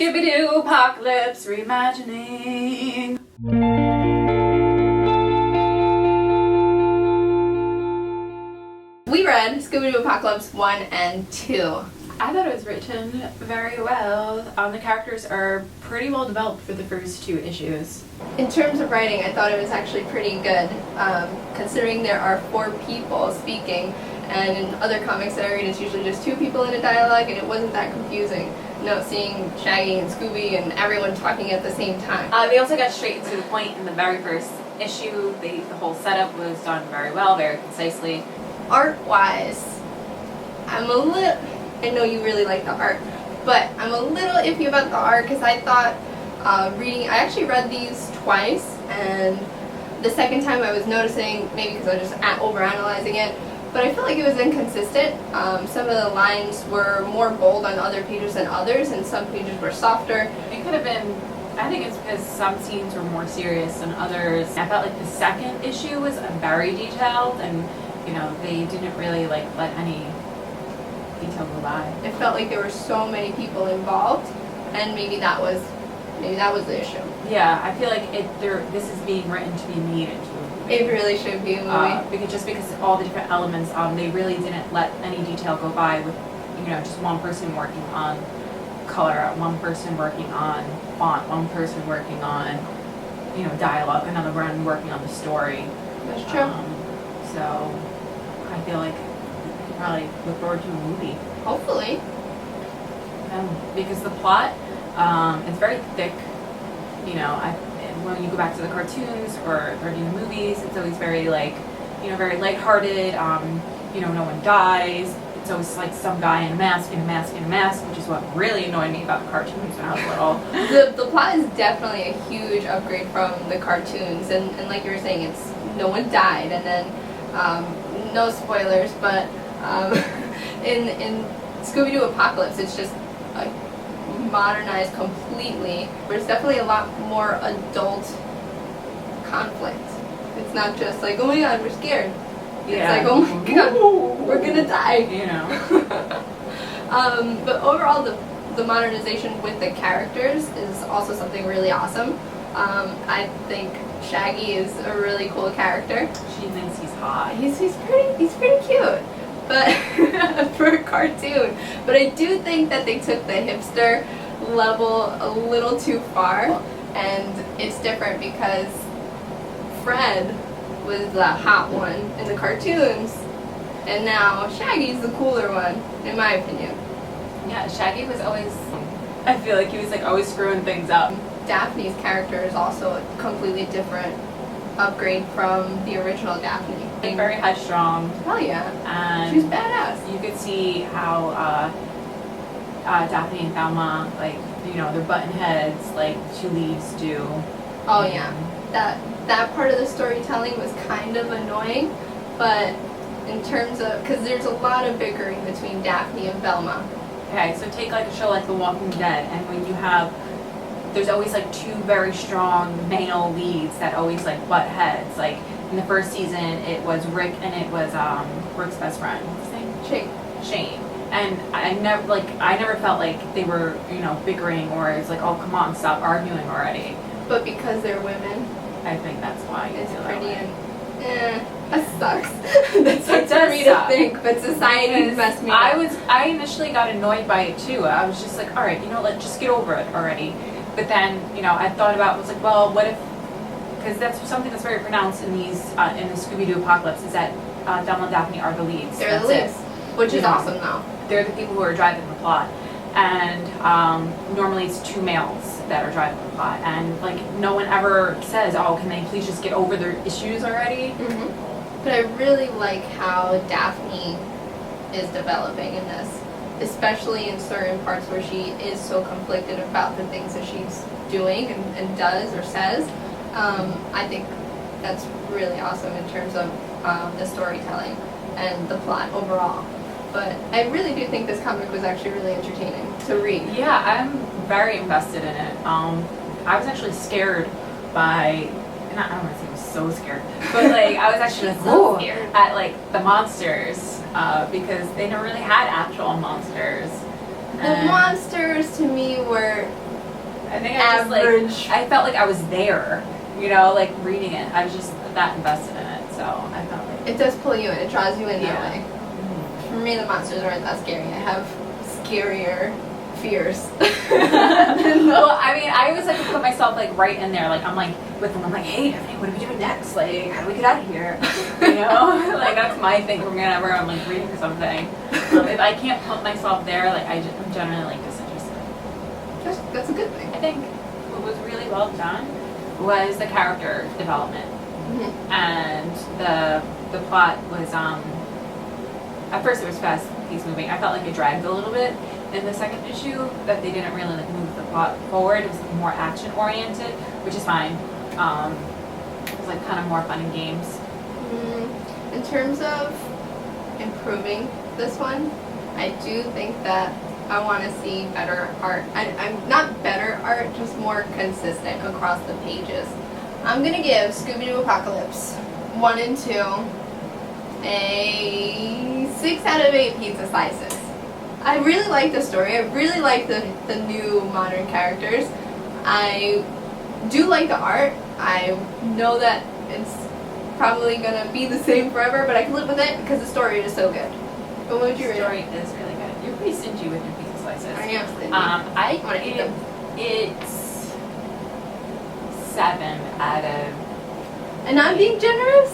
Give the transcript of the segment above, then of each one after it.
Scooby Doo Apocalypse reimagining. We read Scooby Doo Apocalypse 1 and 2. I thought it was written very well. The characters are pretty well developed for the first two issues. In terms of writing, I thought it was actually pretty good, considering there are 4 people speaking, and in other comics that I read, it's usually just 2 people in a dialogue, and it wasn't that confusing. Seeing Shaggy and Scooby and everyone talking at the same time. They also got straight to the point in the very first issue. The whole setup was done very well, very concisely. Art-wise, I know you really like the art, but I'm a little iffy about the art because I thought I actually read these twice, and the second time I was noticing, maybe because I was just overanalyzing it, but I felt like it was inconsistent. Some of the lines were more bold on other pages than others, and some pages were softer. It could have been, I think it's because some scenes were more serious than others. I felt like the second issue was very detailed, and they didn't really let any detail go by. It felt like there were so many people involved, and maybe that was the issue. Yeah, I feel like this is being written to be made into a movie. It really should be a movie. Because all the different elements, they really didn't let any detail go by with, just one person working on color, one person working on font, one person working on, dialogue, another one working on the story. That's true. So I feel like we could probably look forward to a movie. Hopefully. Because the plot, it's very thick. When you go back to the cartoons or in the movies, it's always very very lighthearted. No one dies. It's always like some guy in a mask, which is what really annoyed me about the cartoons when I was little. The plot is definitely a huge upgrade from the cartoons, and like you were saying, it's no one died, and then no spoilers, but in Scooby Doo Apocalypse, it's just modernized completely. There's definitely a lot more adult conflict. It's not just like, oh my god, we're scared. Yeah. It's like, oh my god, we're gonna die. But overall, the modernization with the characters is also something really awesome. I think Shaggy is a really cool character. She thinks he's hot. He's pretty cute, but for a cartoon. But I do think that they took the hipster level a little too far, and it's different because Fred was the hot one in the cartoons, and now Shaggy's the cooler one, in my opinion. Yeah, Shaggy was always, I feel like he was always screwing things up. Daphne's character is also a completely different upgrade from the original Daphne. Very headstrong. Hell yeah. And she's badass. You could see how Daphne and Thelma, they're button heads like 2 leaves do. Oh yeah. That part of the storytelling was kind of annoying, but in terms of, because there's a lot of bickering between Daphne and Velma. Okay, so take a show like The Walking Dead, and when you have, there's always 2 very strong male leads that always butt heads. In the first season, it was Rick and it was Rick's best friend. What's his name? Shane. And I never felt like they were bickering, or it's oh come on, stop arguing already. But because they're women, I think that's why it's feel pretty that way. that sucks. That sucks for me to think, but society messed me up. I initially got annoyed by it too. I was just all right, let's just get over it already. But then, I thought about it, was well, what if, because that's something that's very pronounced in these, in the Scooby Doo Apocalypse, is that Thelma and Daphne are the leads. They're the leads, which is awesome though. They're the people who are driving the plot. And normally it's 2 males that are driving the plot. And no one ever says, oh, can they please just get over their issues already? Mm-hmm. But I really like how Daphne is developing in this, especially in certain parts where she is so conflicted about the things that she's doing and does or says. I think that's really awesome in terms of the storytelling and the plot overall. But I really do think this comic was actually really entertaining to read. Yeah, I'm very invested in it. I was actually scared by, I don't want to say I was so scared, but I was actually so scared at the monsters because they never really had actual monsters. The monsters to me were think I felt like I was there, you know, like reading it. I was just that invested in it, so I felt like It does pull you in. It draws you in that way. Mhm. For me, the monsters aren't that scary. I have scarier fears. Well, I mean, I always like to put myself like right in there. Like I'm like with them. I'm like, hey, Tiffany, what are we doing next? Like, how do we get out of here? You know, like that's my thing. Whenever I'm like reading something, if I can't put myself there, like I'm generally like disinterested. That's a good thing. I think what was really well done was the character development, and the plot was at first it was fast paced moving. I felt like it dragged a little bit in the second issue, that they didn't really like move the plot forward. It was more action oriented, which is fine. It was like kind of more fun and games. In terms of improving this one, I do think that I want to see better art. I'm not better art, just more consistent across the pages. I'm gonna give Scooby Doo Apocalypse 1 and 2 a 6 out of 8 pizza slices. I really like the story. I really like the new modern characters. I do like the art. I know that it's probably gonna be the same forever, but I can live with it because the story is so good. But what would you rate it? The story is really good. You're pretty stingy with your pizza slices. I am stingy. I wanna eat them. It's 7 out of. And I'm being generous?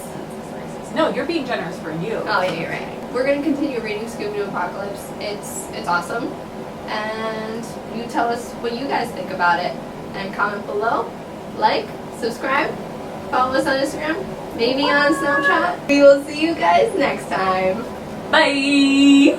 No, you're being generous for you. Oh yeah, you're right. We're gonna continue reading Scooby Doo Apocalypse. It's awesome. And you tell us what you guys think about it. And comment below. Like, subscribe, follow us on Instagram, maybe on Snapchat. We will see you guys next time. Bye!